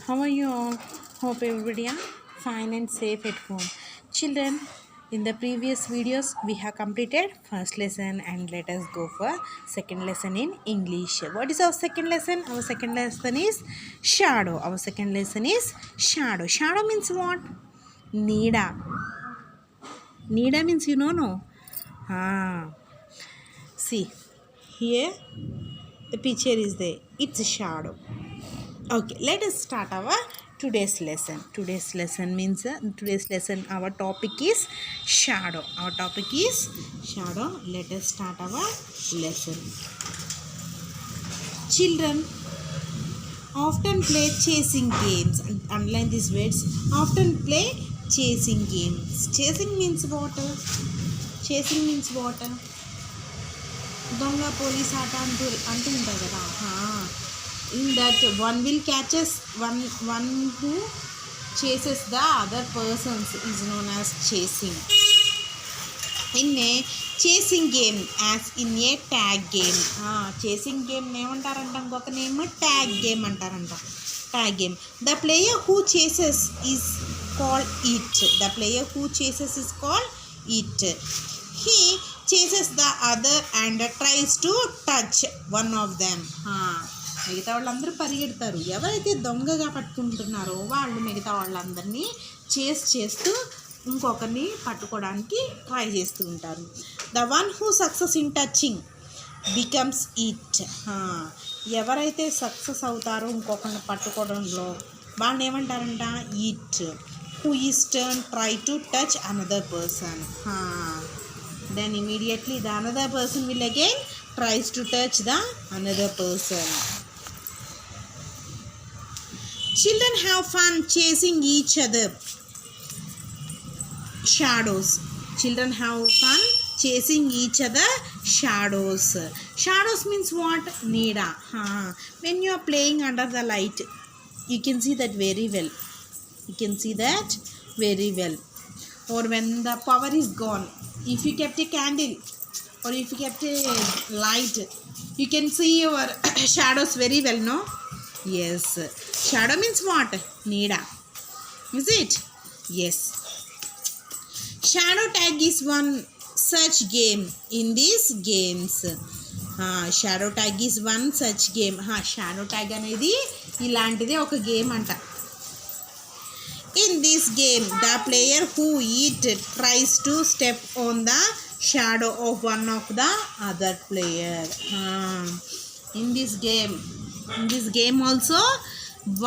How are you all? Hope everybody are fine and safe at home. Children, in the previous videos we have completed first lesson and let us go for second lesson in English. What is our second lesson? Our second lesson is shadow. Our second lesson is shadow. Shadow means what? Nida. Nida means you know no? See, here the picture is there. It's a shadow. Okay, let us start our today's lesson. Today's lesson means our topic is shadow. Our topic is shadow. Let us start our lesson. Children often play chasing games. Underline these words. Often play chasing games. Chasing means what? Chasing means what? దొంగ police ఆట అంటూ ఉంటారు కదా. In that one will catches one who chases the other persons is known as chasing. In a chasing game as in a tag game. Chasing game ఏమంటారంట, ఇంకొక name tag game అంటారంట. Tag game. The player who chases is called it. The player who chases is called it. He chases the other and tries to touch one of them. మిగతా వాళ్ళందరూ పరిగెడతారు. ఎవరైతే దొంగగా పట్టుకుంటున్నారో వాళ్ళు మిగతా వాళ్ళందరినీ చేస్తూ ఇంకొకరిని పట్టుకోవడానికి ట్రై చేస్తూ ఉంటారు. The one who success in touching becomes it. ఎవరైతే సక్సెస్ అవుతారో ఇంకొకరిని పట్టుకోవడంలో వాళ్ళని ఏమంటారంట, it. Who is turn try to touch another person. Then immediately the another person will again tries to touch the another person. Children have fun chasing each other. Shadows. Children have fun chasing each other shadows. Shadows means what? Nida. When you are playing under the light, you can see that very well. You can see that very well. Or when the power is gone, if you kept a candle or if you kept a light, you can see your shadows very well, no? Yes. Shadow means what? Nida. Is it? Yes. Shadow tag is one such game in these games. Shadow tag is one such game. Shadow tag అనేది ఇలాంటిదే ఒక game అంట. In this game, the player who tries to step on the shadow of one of the other player. In this game also,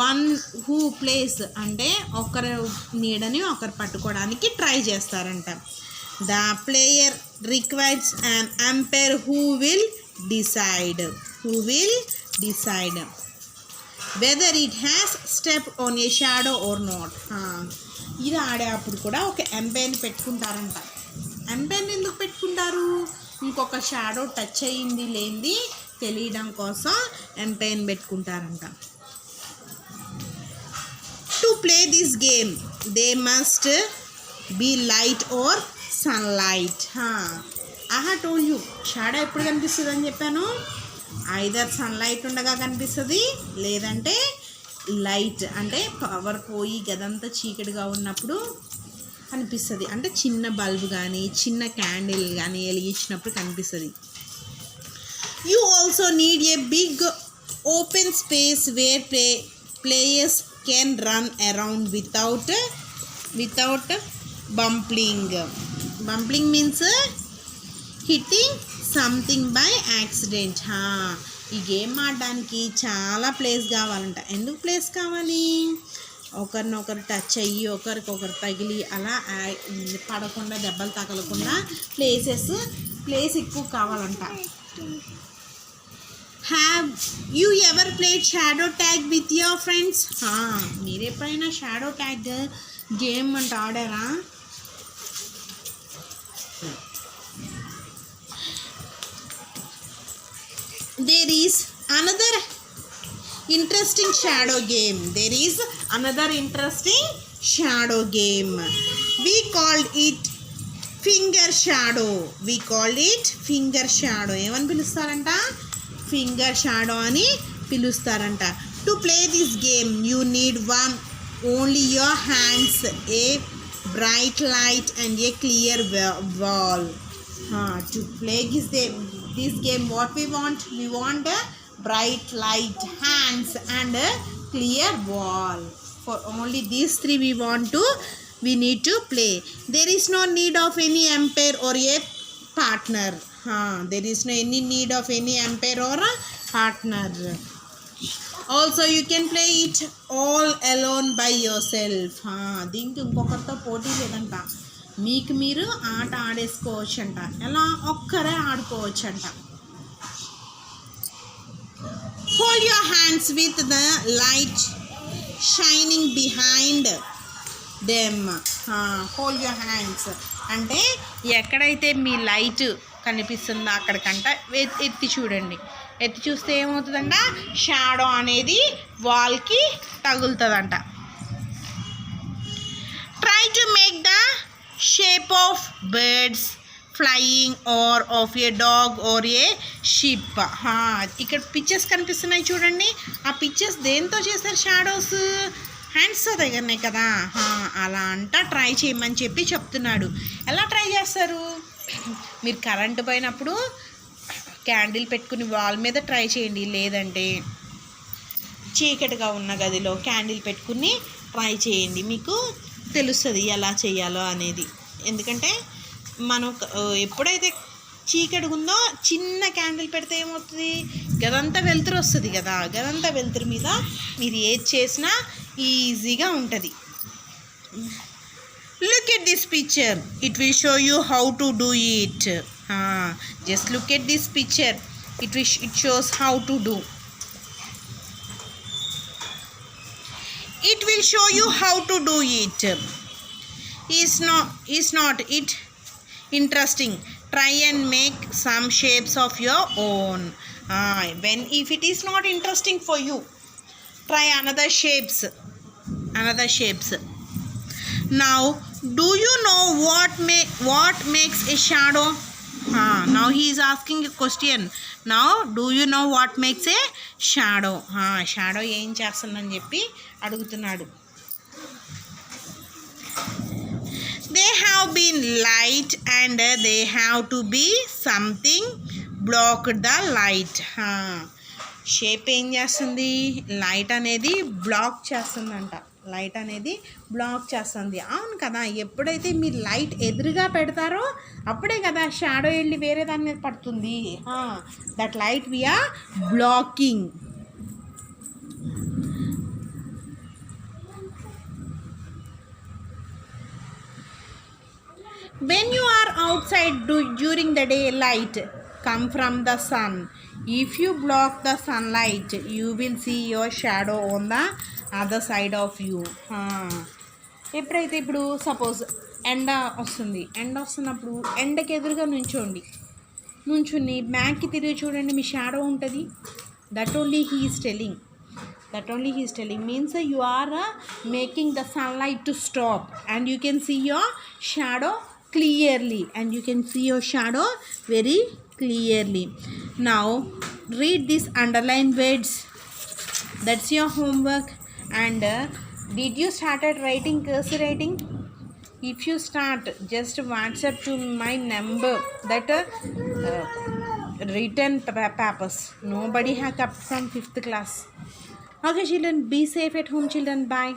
one who plays అంటే ఒకరు నీడని ఒకరు పట్టుకోవడానికి try చేస్తారంట. The player requires an umpire who will decide whether it has stepped on a shadow or not. ఇది ఆడేటప్పుడు కూడా ఒక ఎంపైర్ని పెట్టుకుంటారంట. ఎంపైర్ని ఎందుకు పెట్టుకుంటారు? ఇంకొక షాడో టచ్ అయ్యింది లేనిది తెలియడం కోసం ఎంపైర్ని పెట్టుకుంటారంట. To play this game they must be light or sunlight. I have told you shadow ఎప్పుడు కనిపిస్తుంది అని చెప్పాను. ఐదర్ సన్లైట్ ఉండగా కనిపిస్తుంది, లేదంటే లైట్ అంటే పవర్ పోయి గదంతా చీకటిగా ఉన్నప్పుడు కనిపిస్తుంది. అంటే చిన్న బల్బ్ కానీ చిన్న క్యాండిల్ కానీ వెలిగించినప్పుడు కనిపిస్తుంది. You also need a big open space where players can run around without bumping. Bumping means hitting something by accident. ఈ గేమ్ ఆడడానికి చాలా ప్లేస్ కావాలంట. ఎందుకు ప్లేస్ కావాలి? ఒకరినొకరు టచ్ అయ్యి ఒకరికొకరు తగిలి అలా పడకుండా దెబ్బలు తగలకుండా ప్లేస్ ఎక్కువ కావాలంట. Have you ever played shadow tag with your friends? మీరు ఎప్పుడైనా షాడో ట్యాగ్ గేమ్ అంటే ఆడారా? There is another interesting shadow game. We called it finger shadow. ఏమని పిలుస్తారంట? ఫింగర్ షాడో అని పిలుస్తారంట. To play this game, you need only your hands, a bright light, and a clear wall. To play this game, what we want? We want a bright light, hands, and a clear wall. For only these three we need to play. There is no need of any umpire or a partner. There is no any need of any umpire or a partner. Also you can play it all alone by yourself. దీనికి ఇంకొకరితో పోటీ లేదంట, మీకు మీరు ఆట ఆడేసుకోవచ్చు అంట. ఎలా? ఒక్కరే ఆడుకోవచ్చు అంట. Hold your hands with the light shining behind them. Hold your hands అంటే ఎక్కడైతే మీ లైట్ కనిపిస్తుందో అక్కడికంట ఎత్తి చూడండి. ఎత్తి చూస్తే ఏమవుతుందంట? షాడో అనేది వాల్కి తగులుతుందంట. Try to make the shape of birds flying or of a dog or a ship. ఇక్కడ పిక్చర్స్ కనిపిస్తున్నాయి చూడండి. ఆ పిక్చర్స్ దేంతో చేస్తారు? షాడోస్ హ్యాండ్స్తో దగ్గరనే కదా. అలా అంట ట్రై చేయమని చెప్తున్నాడు. ఎలా ట్రై చేస్తారు? మీరు కరెంటు పోయినప్పుడు క్యాండిల్ పెట్టుకుని వాల్ మీద ట్రై చేయండి, లేదంటే చీకటిగా ఉన్న గదిలో క్యాండిల్ పెట్టుకుని ట్రై చేయండి. మీకు తెలుస్తుంది ఎలా చేయాలో అనేది. ఎందుకంటే మనం ఎప్పుడైతే చీకటి ఉందో చిన్న క్యాండిల్ పెడితే ఏమవుతుంది? గదంతా వెలుతురు వస్తుంది కదా. గదంతా వెలుతురు మీద మీరు ఏది చేసినా ఈజీగా ఉంటుంది. Look at this picture. It will show you how to do it. Just look at this picture. It shows how to do. It will show you how to do it. Is not it interesting? Try and make some shapes of your own. If it is not interesting for you, try another shapes. Now, do you know what makes a shadow? Now he is asking a question. Now, do you know what makes a shadow? Shadow ఏం చేస్తుందని చెప్పి అడుగుతున్నాడు. They have been light and they have to be something blocked the light. Shape ఏం చేస్తుంది? Light అనేది black చేస్తుందంట. Light అనేది black చేస్తుంది. అవును కదా. ఎప్పుడైతే మీరు లైట్ ఎదురుగా పెడతారో అప్పుడే కదా షాడో వెళ్ళి వేరే దాని మీద పడుతుంది. That light we are blocking. When you are outside during the day, light come from the sun. If you block the sunlight, you will see your shadow on the other side of you. ఎప్పుడైతే ఇప్పుడు suppose ఎండ వస్తున్నప్పుడు ఎండకి ఎదురుగా నుంచుని బ్యాక్కి తిరిగి చూడండి, మీ షాడో ఉంటుంది. That only he is telling means you are making the sunlight to stop and you can see your shadow clearly, and you can see your shadow very clearly. Now read these underlined words. That's your homework. And did you started writing cursive writing? If you start, just WhatsApp to my number that written papers. Nobody has kept from 5th class. Okay children, be safe at home children. Bye.